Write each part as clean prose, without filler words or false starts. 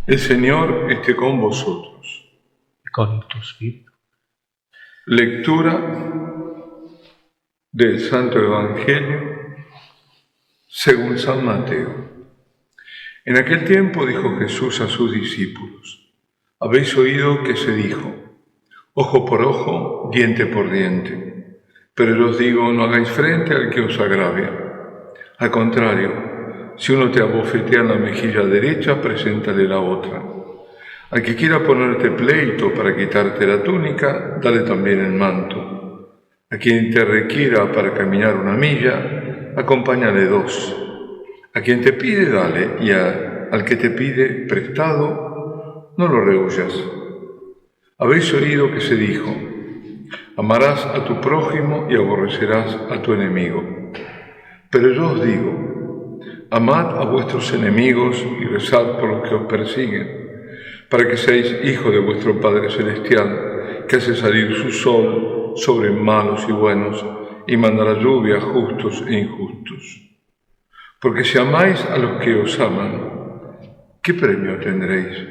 El Señor esté con vosotros. Y con tu espíritu. Lectura del Santo Evangelio según San Mateo. En aquel tiempo dijo Jesús a sus discípulos: habéis oído que se dijo, ojo por ojo, diente por diente. Pero yo os digo, no hagáis frente al que os agravia. Al contrario, si uno te abofetea en la mejilla derecha, preséntale la otra. Al que quiera ponerte pleito para quitarte la túnica, dale también el manto. A quien te requiera para caminar una milla, acompáñale 2. A quien te pide, dale, y al que te pide prestado, no lo rehuyas. Habéis oído que se dijo: amarás a tu prójimo y aborrecerás a tu enemigo. Pero yo os digo, amad a vuestros enemigos y rezad por los que os persiguen, para que seáis hijos de vuestro Padre Celestial, que hace salir su sol sobre malos y buenos, y manda la lluvia a justos e injustos. Porque si amáis a los que os aman, ¿qué premio tendréis?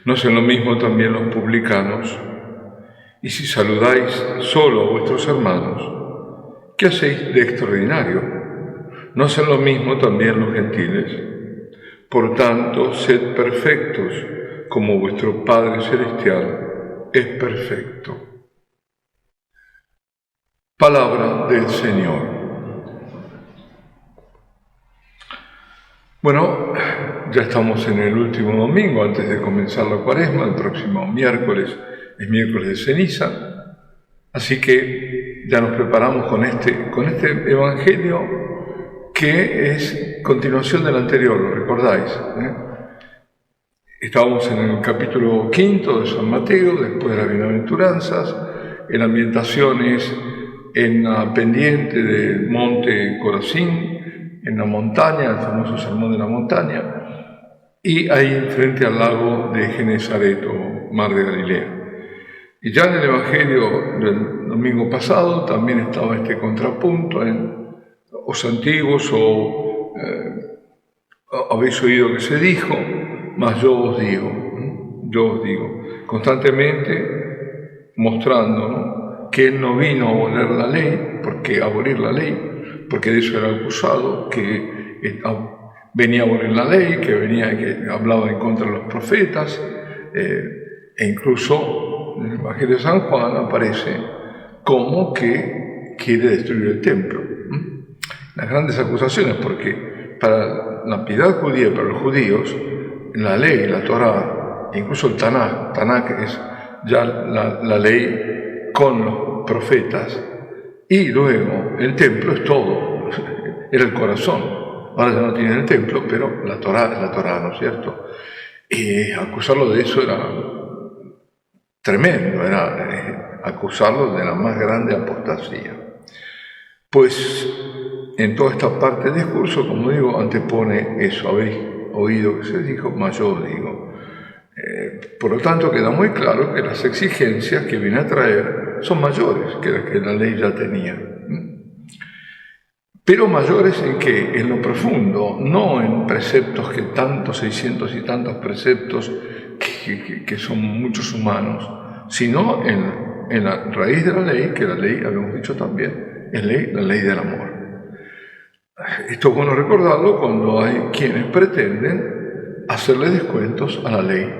¿No hacen lo mismo también los publicanos? Y si saludáis solo a vuestros hermanos, ¿qué hacéis de extraordinario? ¿No hacen lo mismo también los gentiles? Por tanto, sed perfectos, como vuestro Padre Celestial es perfecto. Palabra del Señor. Bueno, ya estamos en el último domingo antes de comenzar la Cuaresma. El próximo miércoles es miércoles de ceniza, así que ya nos preparamos con este Evangelio que es continuación del anterior, ¿lo recordáis? Estábamos en el capítulo 5 de San Mateo, después de las bienaventuranzas. En la ambientación es en la pendiente del monte Corazín, en la montaña, el famoso sermón de la montaña, y ahí frente al lago de Genesaret o Mar de Galilea. Y ya en el Evangelio del domingo pasado también estaba este contrapunto en os antiguos habéis oído que se dijo, mas yo os digo, constantemente mostrando, ¿no?, que él no vino a abolir la ley, porque de eso era acusado, que venía a abolir la ley, que hablaba en contra de los profetas, e incluso en el Evangelio de San Juan aparece como que quiere destruir el templo. Las grandes acusaciones, porque para la piedad judía, para los judíos, la ley, la Torá, incluso el Tanakh es ya la ley con los profetas, y luego el templo es todo, era el corazón. Ahora ya no tienen el templo, pero la Torá es la Torá, ¿no es cierto? Y acusarlo de eso era tremendo, era acusarlo de la más grande apostasía. Pues en toda esta parte del discurso, como digo, antepone eso: habéis oído que se dijo, mas yo os digo. Por lo tanto, queda muy claro que las exigencias que viene a traer son mayores que las que la ley ya tenía. Pero mayores en qué? En lo profundo, no en preceptos que tantos, 600 y tantos preceptos que son muchos humanos, sino en la raíz de la ley, que la ley, habíamos dicho también, es la ley del amor. Esto es bueno recordarlo cuando hay quienes pretenden hacerle descuentos a la ley.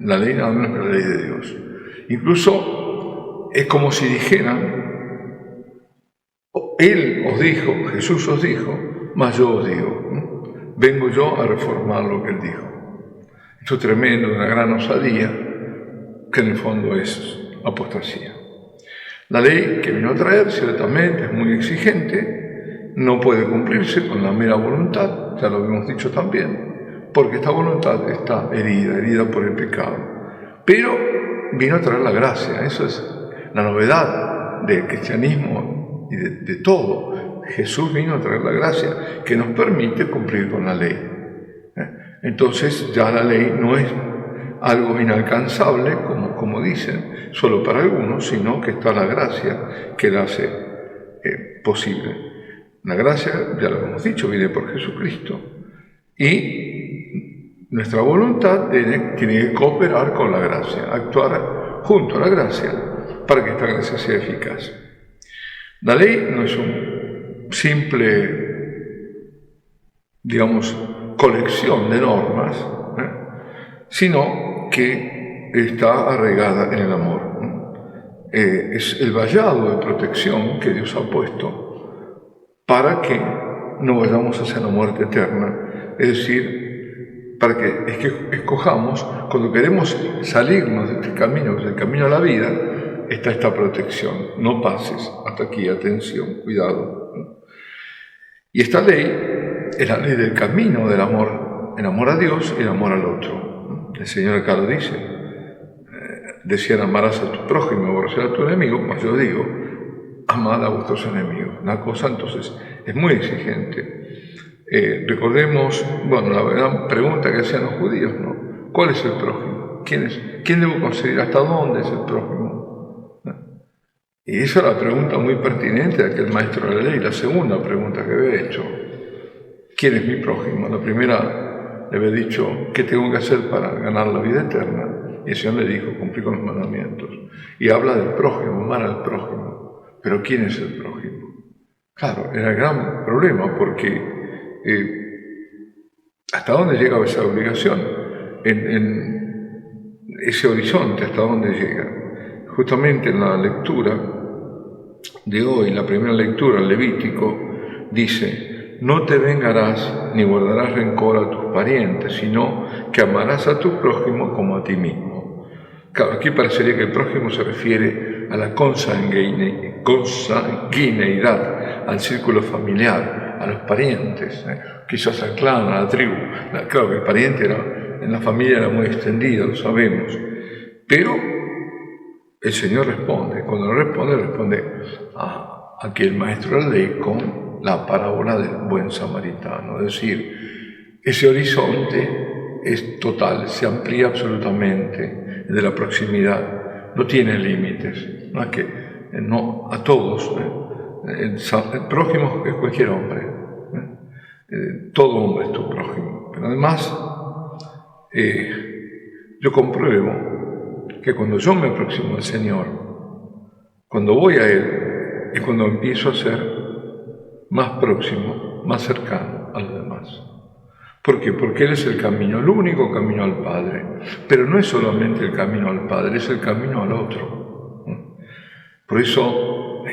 La ley nada menos que la ley de Dios. Incluso es como si dijeran: Él os dijo, Jesús os dijo, mas yo os digo. Vengo yo a reformar lo que Él dijo. Esto es tremendo, una gran osadía, que en el fondo es apostasía. La ley que vino a traer, ciertamente, es muy exigente, no puede cumplirse con la mera voluntad, ya lo habíamos dicho también, porque esta voluntad está herida por el pecado. Pero vino a traer la gracia, eso es la novedad del cristianismo y de todo. Jesús vino a traer la gracia que nos permite cumplir con la ley. Entonces ya la ley no es algo inalcanzable, como dicen, solo para algunos, sino que está la gracia que la hace posible. La gracia, ya lo hemos dicho, viene por Jesucristo, y nuestra voluntad tiene que cooperar con la gracia, actuar junto a la gracia para que esta gracia sea eficaz. La ley no es un simple, digamos, colección de normas, sino que está arraigada en el amor. Es el vallado de protección que Dios ha puesto para que no vayamos hacia la muerte eterna, es decir, para que escojamos, cuando queremos salirnos de este camino, que es el camino a la vida, está esta protección. No pases, hasta aquí, atención, cuidado. Y esta ley es la ley del camino del amor, el amor a Dios y el amor al otro. El Señor acá lo dice, decían amarás a tu prójimo y aborrecerás a tu enemigo, mas yo digo, amad a vuestros enemigos. La cosa entonces es muy exigente. Recordemos, la verdad, pregunta que hacían los judíos, ¿no? ¿Cuál es el prójimo? ¿Quién debo considerar? ¿Hasta dónde es el prójimo? Y esa era la pregunta muy pertinente de aquel maestro de la ley. La segunda pregunta que había hecho, ¿quién es mi prójimo? La primera le había dicho, ¿qué tengo que hacer para ganar la vida eterna? Y el Señor le dijo, cumplir con los mandamientos. Y habla del prójimo, amar al prójimo. Pero ¿quién es el prójimo? Claro, era el gran problema porque ¿hasta dónde llega esa obligación? En ese horizonte, ¿hasta dónde llega? Justamente en la lectura de hoy, la primera lectura, el Levítico, dice, no te vengarás ni guardarás rencor a tus parientes, sino que amarás a tu prójimo como a ti mismo. Claro, aquí parecería que el prójimo se refiere a la consanguineidad, al círculo familiar, a los parientes, quizás al clan, a la tribu. Claro que el pariente en la familia era muy extendido, lo sabemos, pero el Señor responde. Cuando responde a aquel maestro de la ley con la parábola del buen samaritano. Es decir, ese horizonte es total, se amplía absolutamente, de la proximidad, no tiene límites, no es que no a todos. El prójimo es cualquier hombre, todo hombre es tu prójimo. Pero además, yo compruebo que cuando yo me aproximo al Señor, cuando voy a Él, es cuando empiezo a ser más próximo, más cercano a los demás. ¿Por qué? Porque Él es el camino, el único camino al Padre. Pero no es solamente el camino al Padre, es el camino al otro. Por eso,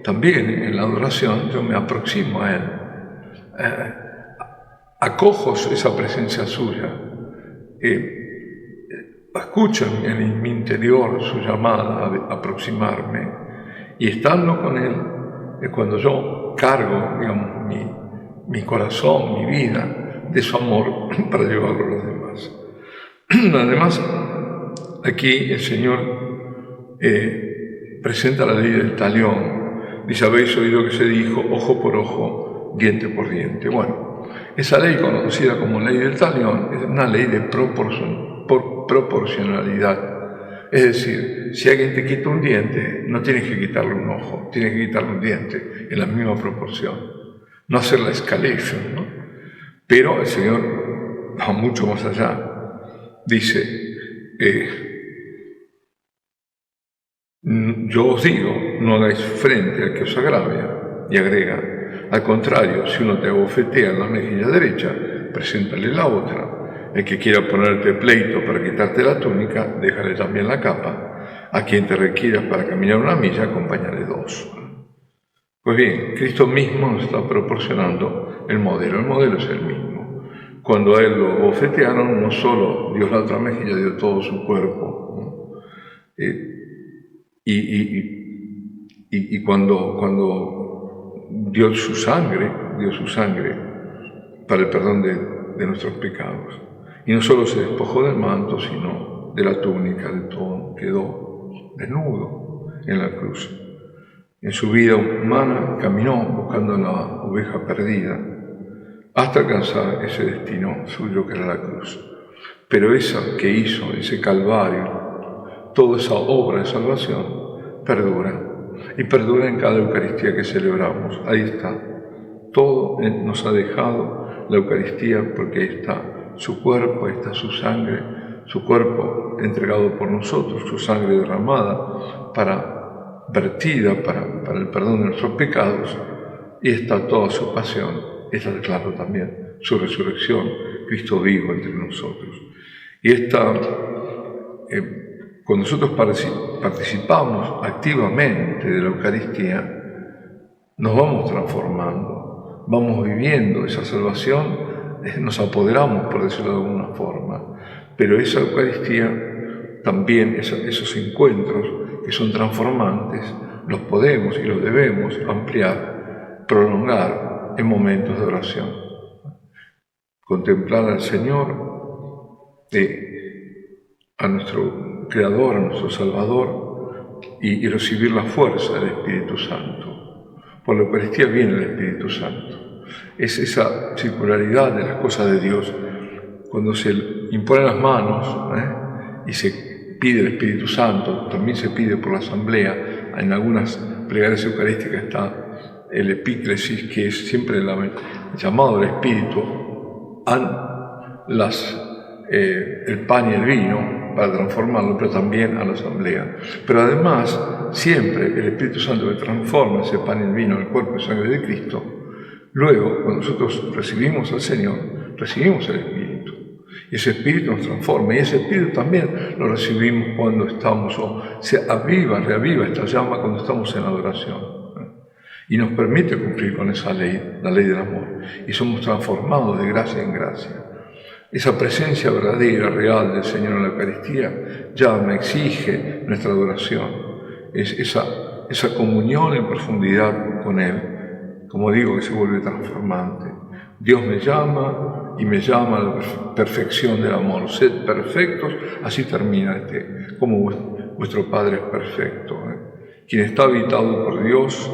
también en la adoración yo me aproximo a Él. Acojo esa presencia suya. Escucho en mi interior su llamada a aproximarme. Y estando con Él, es cuando yo cargo, digamos, mi corazón, mi vida, de su amor para llevarlo a los demás. Además, aquí el Señor presenta la ley del talión. Dice, habéis oído que se dijo ojo por ojo, diente por diente. Bueno, esa ley conocida como ley del talión es una ley de proporcionalidad. Es decir, si alguien te quita un diente, no tienes que quitarle un ojo, tienes que quitarle un diente en la misma proporción. No hacer la escalation, ¿no? Pero el Señor va mucho más allá. Dice, yo os digo, no hagáis frente al que os agravia. Y agrega, al contrario, si uno te abofetea en la mejilla derecha, preséntale la otra. El que quiera ponerte pleito para quitarte la túnica, déjale también la capa. A quien te requieras para caminar una milla, acompáñale 2. Pues bien, Cristo mismo nos está proporcionando el modelo es el mismo. Cuando a Él lo bofetearon, no solo dio la otra mejilla, dio todo su cuerpo, ¿no? Y cuando dio su sangre para el perdón de nuestros pecados. Y no solo se despojó del manto, sino de la túnica, de todo, quedó desnudo en la cruz. En su vida humana caminó buscando la oveja perdida hasta alcanzar ese destino suyo que era la cruz. Pero esa que hizo, ese calvario, toda esa obra de salvación, perdura. Y perdura en cada Eucaristía que celebramos. Ahí está. Todo nos ha dejado la Eucaristía porque ahí está su cuerpo, ahí está su sangre, su cuerpo entregado por nosotros, su sangre derramada, vertida para el perdón de nuestros pecados, y está toda su pasión, está claro también su resurrección, Cristo vivo entre nosotros. Y cuando nosotros participamos activamente de la Eucaristía, nos vamos transformando, vamos viviendo esa salvación, nos apoderamos, por decirlo de alguna forma. Pero esa Eucaristía, también esos encuentros que son transformantes, los podemos y los debemos ampliar, prolongar en momentos de oración. Contemplar al Señor, a nuestro Creador, a nuestro Salvador, y recibir la fuerza del Espíritu Santo. Por la Eucaristía viene el Espíritu Santo. Es esa circularidad de las cosas de Dios. Cuando se imponen las manos y se pide el Espíritu Santo, también se pide por la asamblea. En algunas plegarias eucarísticas está el epíclesis, que es siempre el llamado del Espíritu, el pan y el vino, para transformarlo, pero también a la asamblea. Pero además, siempre el Espíritu Santo que transforma ese pan y el vino, el cuerpo y sangre de Cristo. Luego, cuando nosotros recibimos al Señor, recibimos el Espíritu. Y ese Espíritu nos transforma. Y ese Espíritu también lo recibimos cuando estamos, o se reaviva esta llama cuando estamos en adoración. Y nos permite cumplir con esa ley, la ley del amor. Y somos transformados de gracia en gracia. Esa presencia verdadera, real del Señor en la Eucaristía llama, exige nuestra adoración. Es esa comunión en profundidad con Él, como digo, que se vuelve transformante. Dios me llama y me llama a la perfección del amor. Sed perfectos, así termina como vuestro Padre es perfecto. Quien está habitado por Dios,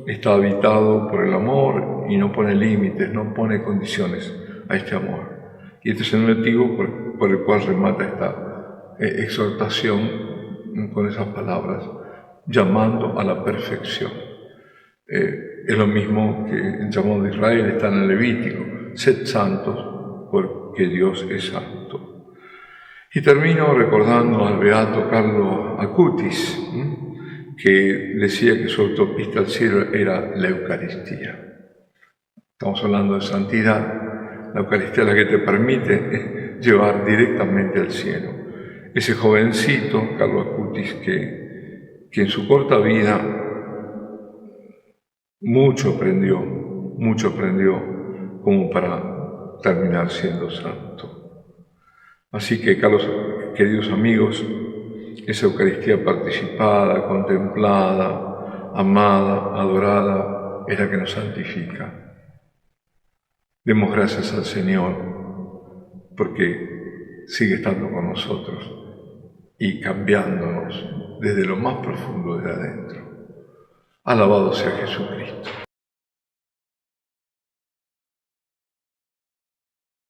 está habitado por el amor y no pone límites, no pone condiciones a este amor. Y este es el motivo por el cual remata esta exhortación con esas palabras, llamando a la perfección. Es lo mismo que el llamado de Israel está en el Levítico: sed santos porque Dios es santo. Y termino recordando al beato Carlo Acutis, que decía que su autopista al cielo era la Eucaristía. Estamos hablando de santidad. La Eucaristía es la que te permite llevar directamente al cielo. Ese jovencito, Carlo Acutis, que en su corta vida mucho aprendió como para terminar siendo santo. Así que, queridos amigos, esa Eucaristía participada, contemplada, amada, adorada, es la que nos santifica. Demos gracias al Señor porque sigue estando con nosotros y cambiándonos desde lo más profundo de adentro. Alabado sea Jesucristo.